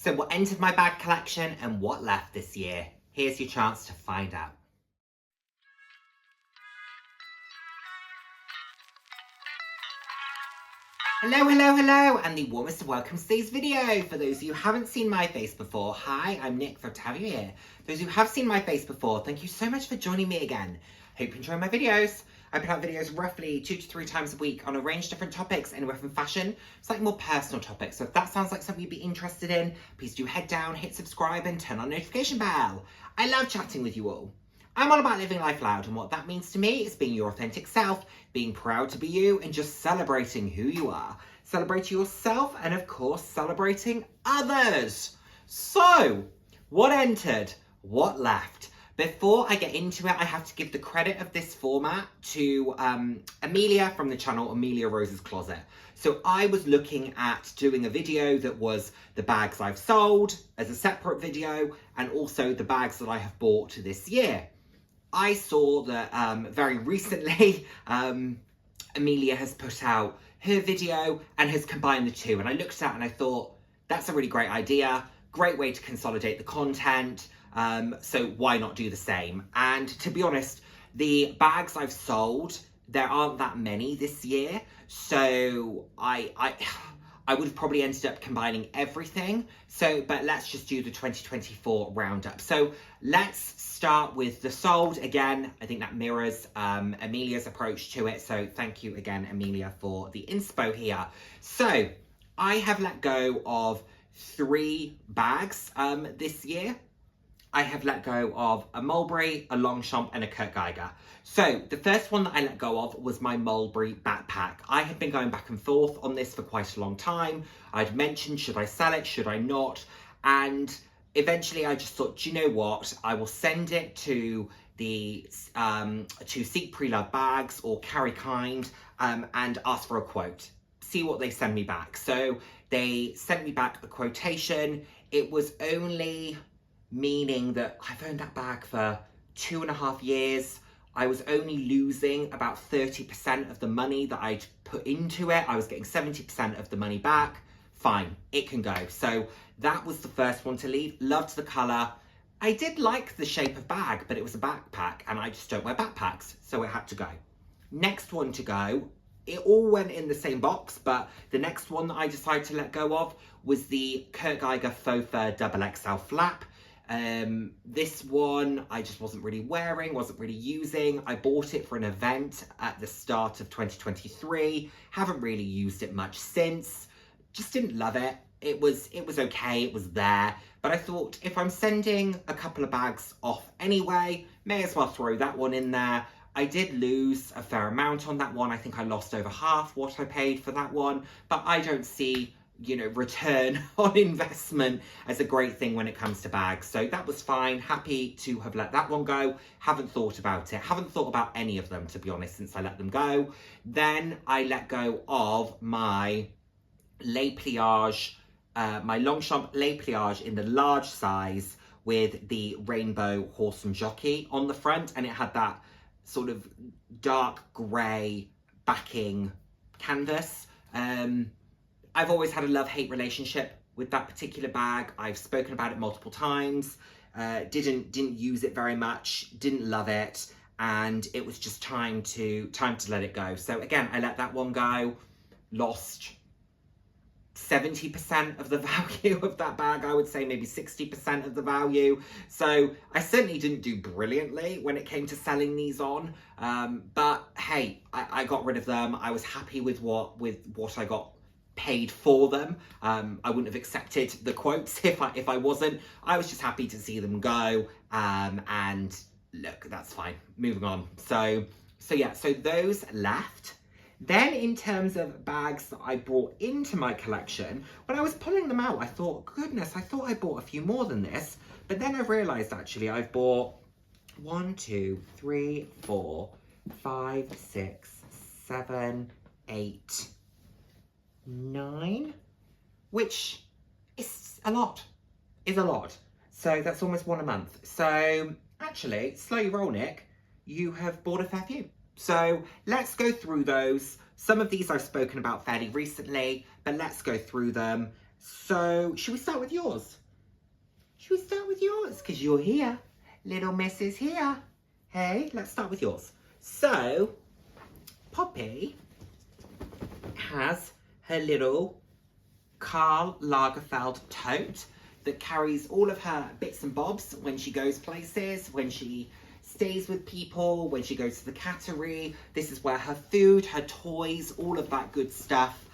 So what entered my bag collection and what left this year? Here's your chance to find out. Hello, and the warmest of welcomes to today's video. For those of you who haven't seen my face before, hi, I'm Nick, thrilled to have you here. Those who have seen my face before, thank you so much for joining me again. Hope you enjoy my videos. I put out videos roughly 2 to 3 times a week on a range of different topics, anywhere from fashion, slightly more personal topics. So if that sounds like something you'd be interested in, please do head down, hit subscribe and turn on notification bell. I love chatting with you all. I'm all about living life loud, and what that means to me is being your authentic self, being proud to be you, and just celebrating who you are. Celebrating yourself, and of course, celebrating others. So, what entered? What left? Before I get into it, I have to give the credit of this format to Amelia from the channel Amelia Rose's Closet. So I was looking at doing a video that was the bags I've sold as a separate video, and also the bags that I have bought this year. I saw that very recently Amelia has put out her video and has combined the two, and I looked at it and I thought, that's a really great idea, great way to consolidate the content, so why not do the same? And to be honest, the bags I've sold, there aren't that many this year, so I would have probably ended up combining everything. So, but let's just do the 2024 roundup. So let's start with the sold. Again, I think that mirrors Amelia's approach to it. So thank you again, Amelia, for the inspo here. So I have let go of 3 bags this year. I have let go of a Mulberry, a Shamp, and a Kurt Geiger. So the first one that I let go of was my Mulberry backpack. I had been going back and forth on this for quite a long time. I'd mentioned, should I sell it, should I not? And eventually I just thought, do you know what? I will send it to the to Seek Pre-Loved Bags or Carry Kind and ask for a quote. See what they send me back. So they sent me back a quotation. It was only, meaning that I've owned that bag for 2.5 years. I was only losing about 30% of the money that I'd put into it. I was getting 70% of the money back. Fine, it can go. So that was the first one to leave. Loved the colour. I did like the shape of bag, but it was a backpack and I just don't wear backpacks, so it had to go. Next one to go, it all went in the same box, but the next one that I decided to let go of was the Kurt Geiger Faux Fur XXL Flap. This one I just wasn't really wearing, wasn't really using. I bought it for an event at the start of 2023. Haven't really used it much since. Just didn't love it. It was okay, it was there. But I thought, if I'm sending a couple of bags off anyway, may as well throw that one in there. I did lose a fair amount on that one. I think I lost over half what I paid for that one. But I don't see, you know, return on investment as a great thing when it comes to bags. So that was fine. Happy to have let that one go. Haven't thought about it. Haven't thought about any of them, to be honest, since I let them go. Then I let go of my Les Pliage, my Longchamp Les Pliage in the large size with the rainbow horse and jockey on the front. And it had that sort of dark grey backing canvas. I've always had a love-hate relationship with that particular bag. I've spoken about it multiple times. Didn't use it very much. Didn't love it, and it was just time to let it go. So again, I let that one go. Lost 70% of the value of that bag. I would say maybe 60% of the value. So I certainly didn't do brilliantly when it came to selling these on. But hey, I got rid of them. I was happy with what I got paid for them. I wouldn't have accepted the quotes if I wasn't. I was just happy to see them go, and look, that's fine, moving on. So yeah, so those left. Then in terms of bags that I brought into my collection, when I was pulling them out, I thought, goodness, I thought I bought a few more than this, but then I realized actually I've bought 1, 2, 3, 4, 5, 6, 7, 8, 9, which is a lot, So that's almost one a month. So actually, slowly roll, Nick, you have bought a fair few. So let's go through those. Some of these I've spoken about fairly recently, but let's go through them So should we start with yours? Should we start with yours? Because you're here. Little Miss is here. Hey, let's start with yours. So, Poppy has her little Karl Lagerfeld tote that carries all of her bits and bobs when she goes places, when she stays with people, when she goes to the cattery. This is where her food, her toys, all of that good stuff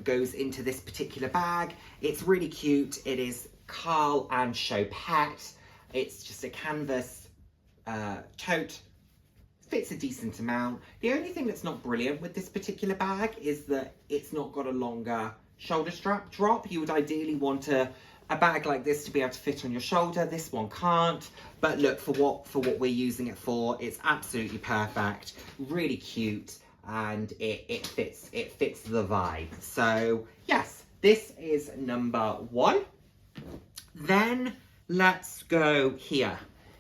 goes into this particular bag. It's really cute. It is Karl and Chopette. It's just a canvas tote. Fits a decent amount. The only thing that's not brilliant with this particular bag is that it's not got a longer shoulder strap drop. You would ideally want a bag like this to be able to fit on your shoulder. This one can't, but look, for what we're using it for, it's absolutely perfect. Really cute, and it fits the vibe. So yes, this is number 1. Then let's go here.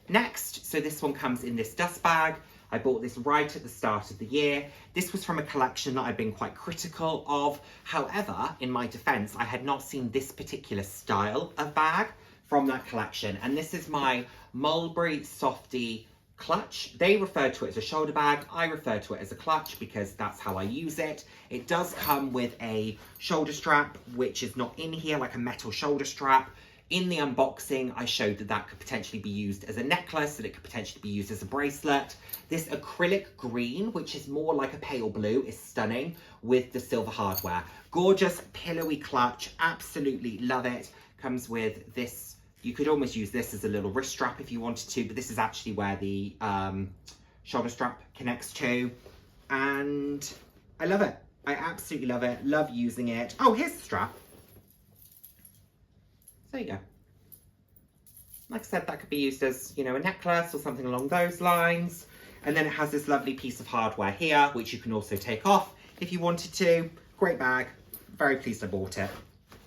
Next, so this one comes in this dust bag. I bought this right at the start of the year. This was from a collection that I've been quite critical of. However, in my defense, I had not seen this particular style of bag from that collection. And this is my Mulberry Softy clutch. They refer to it as a shoulder bag. I refer to it as a clutch because that's how I use it. It does come with a shoulder strap, which is not in here, like a metal shoulder strap. In the unboxing, I showed that that could potentially be used as a necklace, that it could potentially be used as a bracelet. This acrylic green, which is more like a pale blue, is stunning with the silver hardware. Gorgeous, pillowy clutch, absolutely love it. Comes with this, you could almost use this as a little wrist strap if you wanted to, but this is actually where the shoulder strap connects to. And I love it. I absolutely love it. Love using it. Oh, here's the strap. There you go. Like I said, that could be used as, you know, a necklace or something along those lines. And then it has this lovely piece of hardware here, which you can also take off if you wanted to. Great bag. Very pleased I bought it.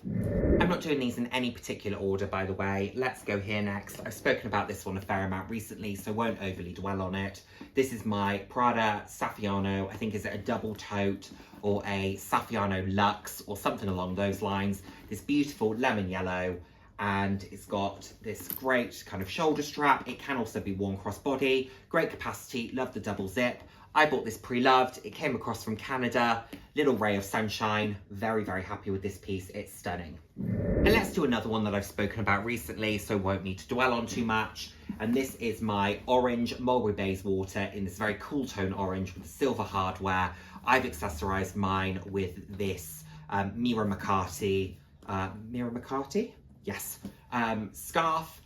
I'm not doing these in any particular order, by the way. Let's go here next. I've spoken about this one a fair amount recently, so won't overly dwell on it. This is my Prada Saffiano. I think is it a double tote or a Saffiano Luxe or something along those lines. This beautiful lemon yellow. And it's got this great kind of shoulder strap. It can also be worn crossbody. Great capacity, love the double zip. I bought this pre-loved. It came across from Canada. Little ray of sunshine. Very, very happy with this piece. It's stunning. And let's do another one that I've spoken about recently, so won't need to dwell on too much. And this is my orange Mulberry Bayswater in this very cool tone orange with the silver hardware. I've accessorized mine with this Mira McCarthy. Yes, scarf,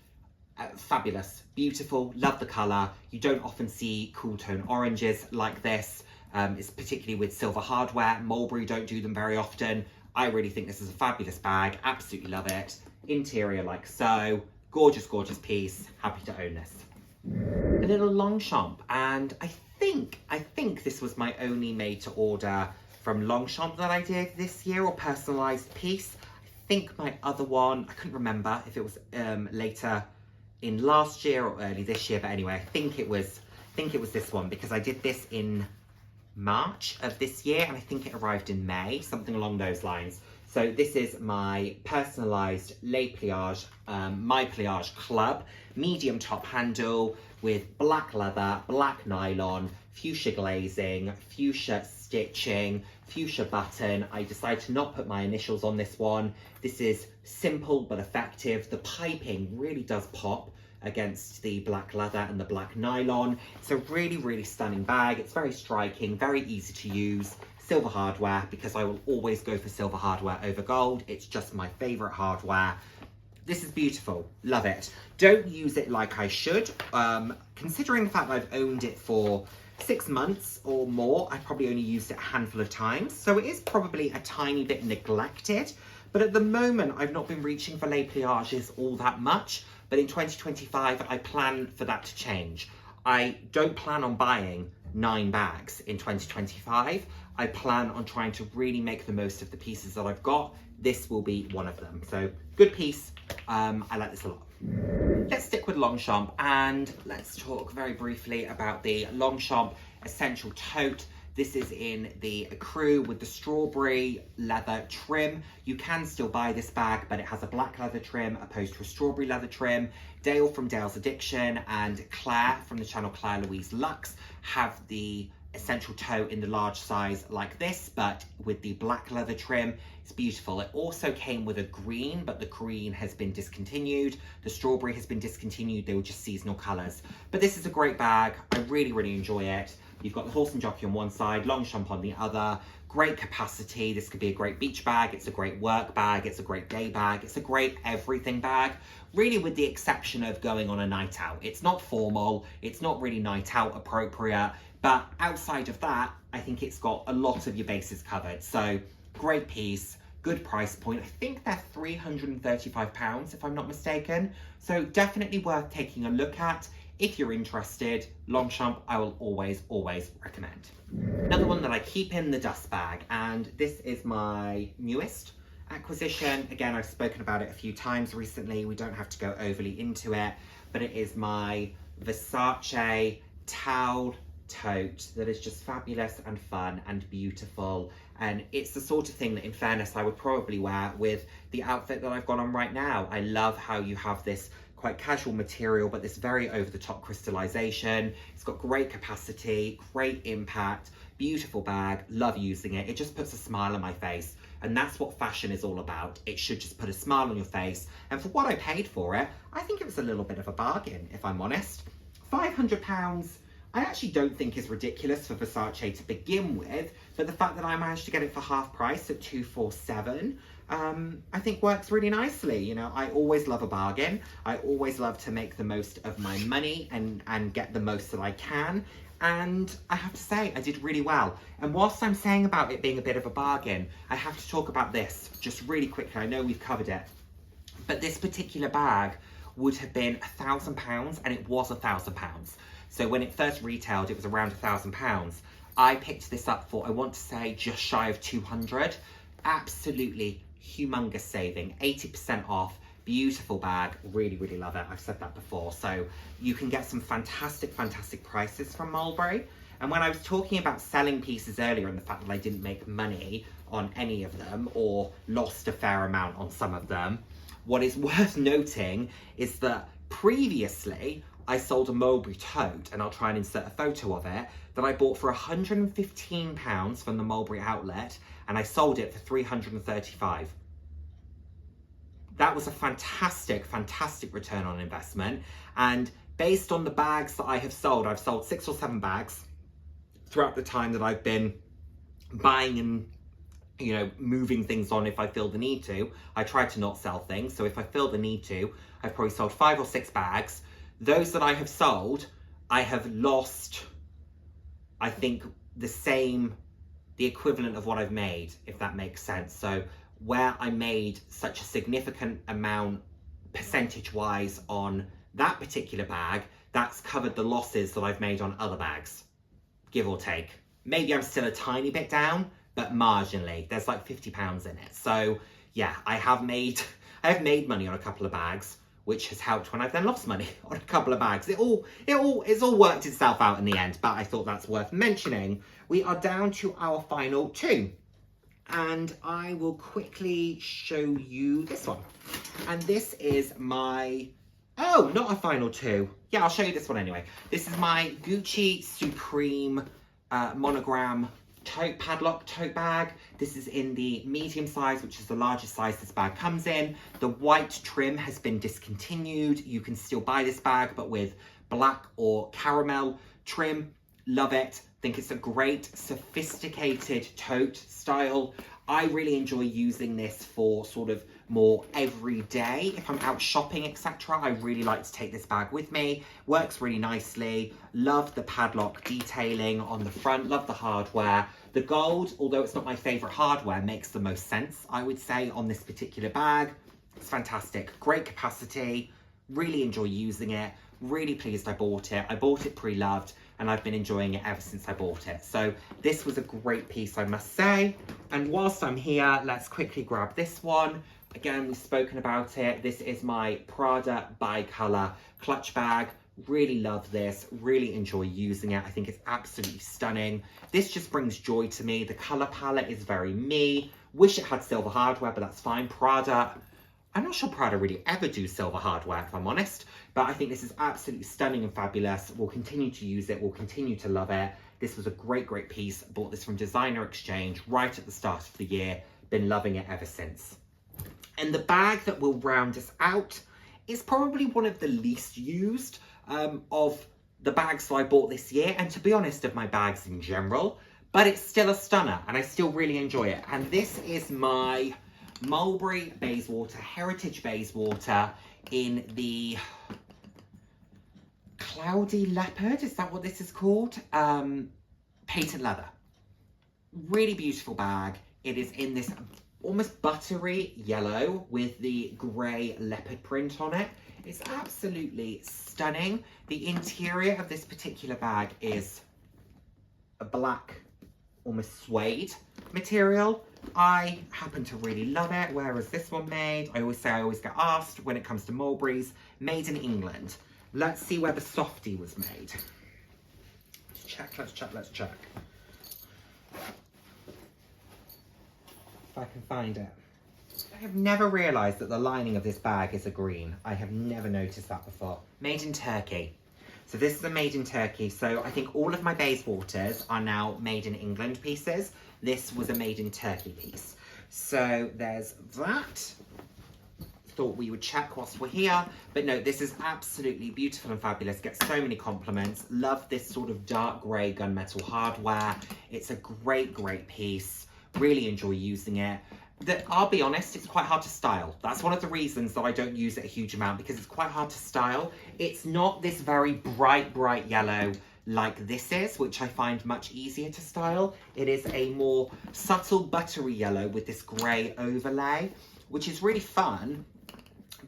fabulous, beautiful, love the colour. You don't often see cool tone oranges like this. It's particularly with silver hardware. Mulberry don't do them very often. I really think this is a fabulous bag, absolutely love it. Interior like so, gorgeous, gorgeous piece, happy to own this. A little Longchamp, and I think this was my only made to order from Longchamp that I did this year, or personalised piece. I think my other one, I couldn't remember if it was later in last year or early this year, but anyway, I think it was this one because I did this in March of this year and I think it arrived in May, something along those lines. So this is my personalised Les Pliage, My Pliage Club, medium top handle with black leather, black nylon, fuchsia glazing, fuchsia stitching, fuchsia button. I decided to not put my initials on this one. This is simple but effective. The piping really does pop against the black leather and the black nylon. It's a really, really stunning bag. It's very striking, very easy to use. Silver hardware, because I will always go for silver hardware over gold. It's just my favourite hardware. This is beautiful, love it. Don't use it like I should. Considering the fact that I've owned it for 6 months or more, I probably only used it a handful of times. So it is probably a tiny bit neglected. But at the moment, I've not been reaching for Les Pliages all that much. But in 2025, I plan for that to change. I don't plan on buying 9 bags in 2025. I plan on trying to really make the most of the pieces that I've got. This will be one of them. So good piece. I like this a lot. Let's stick with Longchamp and let's talk very briefly about the Longchamp Essential Tote. This is in the Crew with the strawberry leather trim. You can still buy this bag, but it has a black leather trim opposed to a strawberry leather trim. Dale from Dale's Addiction and Claire from the channel Claire Louise Luxe have the essential toe in the large size like this, but with the black leather trim. It's beautiful. It also came with a green, but the green has been discontinued. The strawberry has been discontinued. They were just seasonal colors. But this is a great bag. I really, really enjoy it. You've got the horse and jockey on one side, Longchamp on the other. Great capacity. This could be a great beach bag. It's a great work bag. It's a great day bag. It's a great everything bag. Really, with the exception of going on a night out. It's not formal. It's not really night out appropriate. But outside of that, I think it's got a lot of your bases covered. So great piece, good price point. I think they're £335 if I'm not mistaken. So definitely worth taking a look at. If you're interested, Longchamp, I will always, always recommend. Another one that I keep in the dust bag, and this is my newest acquisition. Again, I've spoken about it a few times recently. We don't have to go overly into it, but it is my Verace Tote that is just fabulous and fun and beautiful, and it's the sort of thing that, in fairness, I would probably wear with the outfit that I've got on right now. I love how you have this quite casual material, but this very over-the-top crystallization. It's got great capacity, great impact, beautiful bag, love using it. It just puts a smile on my face, and that's what fashion is all about. It should just put a smile on your face, and for what I paid for it, I think it was a little bit of a bargain, if I'm honest. £500, I actually don't think is ridiculous for Verace to begin with, but the fact that I managed to get it for half price at £247, I think works really nicely. You know, I always love a bargain. I always love to make the most of my money and get the most that I can. And I have to say, I did really well. And whilst I'm saying about it being a bit of a bargain, I have to talk about this just really quickly. I know we've covered it, but this particular bag would have been £1,000, and it was £1,000. So when it first retailed, it was around £1,000. I picked this up for, I want to say, just shy of 200. Absolutely humongous saving, 80% off, beautiful bag, really, really love it. I've said that before. So you can get some fantastic, fantastic prices from Mulberry. And when I was talking about selling pieces earlier and the fact that I didn't make money on any of them or lost a fair amount on some of them, what is worth noting is that previously I sold a Mulberry Tote, and I'll try and insert a photo of it, that I bought for £115 from the Mulberry outlet, and I sold it for £335. That was a fantastic, fantastic return on investment. And based on the bags that I have sold, I've sold 6 or 7 bags throughout the time that I've been buying and, you know, moving things on if I feel the need to. I try to not sell things, so if I feel the need to, I've probably sold 5 or 6 bags. Those that I have sold, I have lost, I think, the equivalent of what I've made, if that makes sense. So where I made such a significant amount percentage-wise on that particular bag, that's covered the losses that I've made on other bags, give or take. Maybe I'm still a tiny bit down, but marginally. There's like £50 in it. So yeah, I have made money on a couple of bags, which has helped when I've then lost money on a couple of bags. It's all worked itself out in the end, but I thought that's worth mentioning. We are down to our final 2. And I will quickly show you this one. And this is my, oh, not a final 2. Yeah, I'll show you this one anyway. This is my Gucci Supreme monogram tote padlock tote bag. This is in the medium size, which is the largest size this bag comes in. The white trim has been discontinued. You can still buy this bag, but with black or caramel trim. Love it. Think it's a great sophisticated tote style. I really enjoy using this for sort of more everyday. If I'm out shopping, etc., I really like to take this bag with me. Works really nicely. Love the padlock detailing on the front. Love the hardware. The gold, although it's not my favorite hardware, makes the most sense, I would say, on this particular bag. It's fantastic. Great capacity. Really enjoy using it. Really pleased I bought it. I bought it pre-loved, and I've been enjoying it ever since I bought it. So this was a great piece, I must say. And whilst I'm here, let's quickly grab this one. Again, we've spoken about it. This is my Prada Bicolor clutch bag. Really love this, really enjoy using it. I think it's absolutely stunning. This just brings joy to me. The color palette is very me. Wish it had silver hardware, but that's fine. Prada, I'm not sure Prada really ever do silver hardware, if I'm honest, but I think this is absolutely stunning and fabulous. We'll continue to use it. We'll continue to love it. This was a great, great piece. Bought this from Designer Exchange right at the start of the year. Been loving it ever since. And the bag that will round us out is probably one of the least used of the bags that I bought this year, and to be honest, of my bags in general, but it's still a stunner and I still really enjoy it. And this is my Mulberry Heritage Bayswater in the Cloudy Leopard, is that what this is called? Patent leather. Really beautiful bag. It is in this almost buttery yellow with the grey leopard print on it. It's absolutely stunning. The interior of this particular bag is a black, almost suede material. I happen to really love it. Where is this one made? I always get asked when it comes to Mulberries. Made in England. Let's see where the softie was made. Let's check. If I can find it. I have never realised that the lining of this bag is a green. I have never noticed that before. Made in Turkey. So this is a made in Turkey. So I think all of my Bayswaters are now made in England pieces. This was a made in Turkey piece. So there's that. Thought we would check whilst we're here. But no, this is absolutely beautiful and fabulous. Get so many compliments. Love this sort of dark grey gunmetal hardware. It's a great, great piece. Really enjoy using it. I'll be honest, it's quite hard to style. That's one of the reasons that I don't use it a huge amount, because it's quite hard to style. It's not this very bright yellow like this is, which I find much easier to style. It is a more subtle buttery yellow with this grey overlay, which is really fun,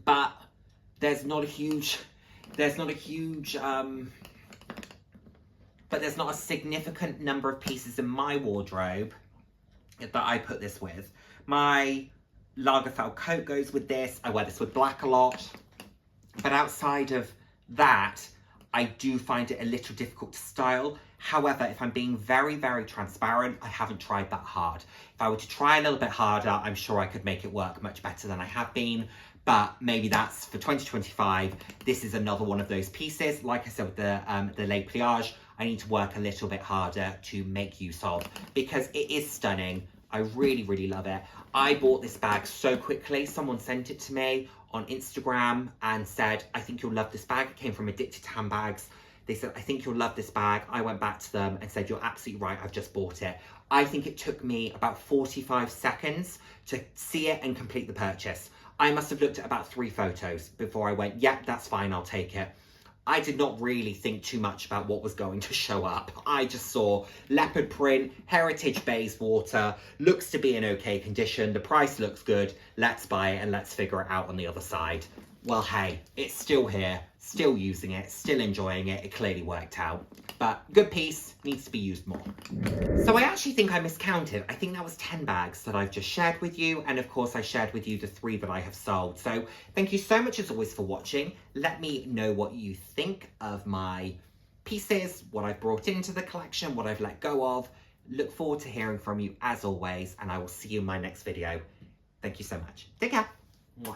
but there's not a significant number of pieces in my wardrobe that I put this with. My Lagerfeld coat goes with this. I wear this with black a lot. But outside of that, I do find it a little difficult to style. However, if I'm being very, very transparent, I haven't tried that hard. If I were to try a little bit harder, I'm sure I could make it work much better than I have been. But maybe that's for 2025. This is another one of those pieces. Like I said with the Les Pliage, I need to work a little bit harder to make use of, because it is stunning. I really, really love it. I bought this bag so quickly. Someone sent it to me on Instagram and said, I think you'll love this bag. It came from Addicted to Handbags. They said, I think you'll love this bag. I went back to them and said, you're absolutely right. I've just bought it. I think it took me about 45 seconds to see it and complete the purchase. I must have looked at about 3 photos before I went, yep, that's fine. I'll take it. I did not really think too much about what was going to show up. I just saw leopard print, Heritage Bayswater, looks to be in okay condition, the price looks good, let's buy it and let's figure it out on the other side. Well, hey, it's still here, still using it, still enjoying it, it clearly worked out. But good piece, needs to be used more. So I actually think I miscounted. I think that was 10 bags that I've just shared with you. And of course I shared with you the 3 that I have sold. So thank you so much as always for watching. Let me know what you think of my pieces, what I've brought into the collection, what I've let go of. Look forward to hearing from you as always, and I will see you in my next video. Thank you so much. Take care. Mwah.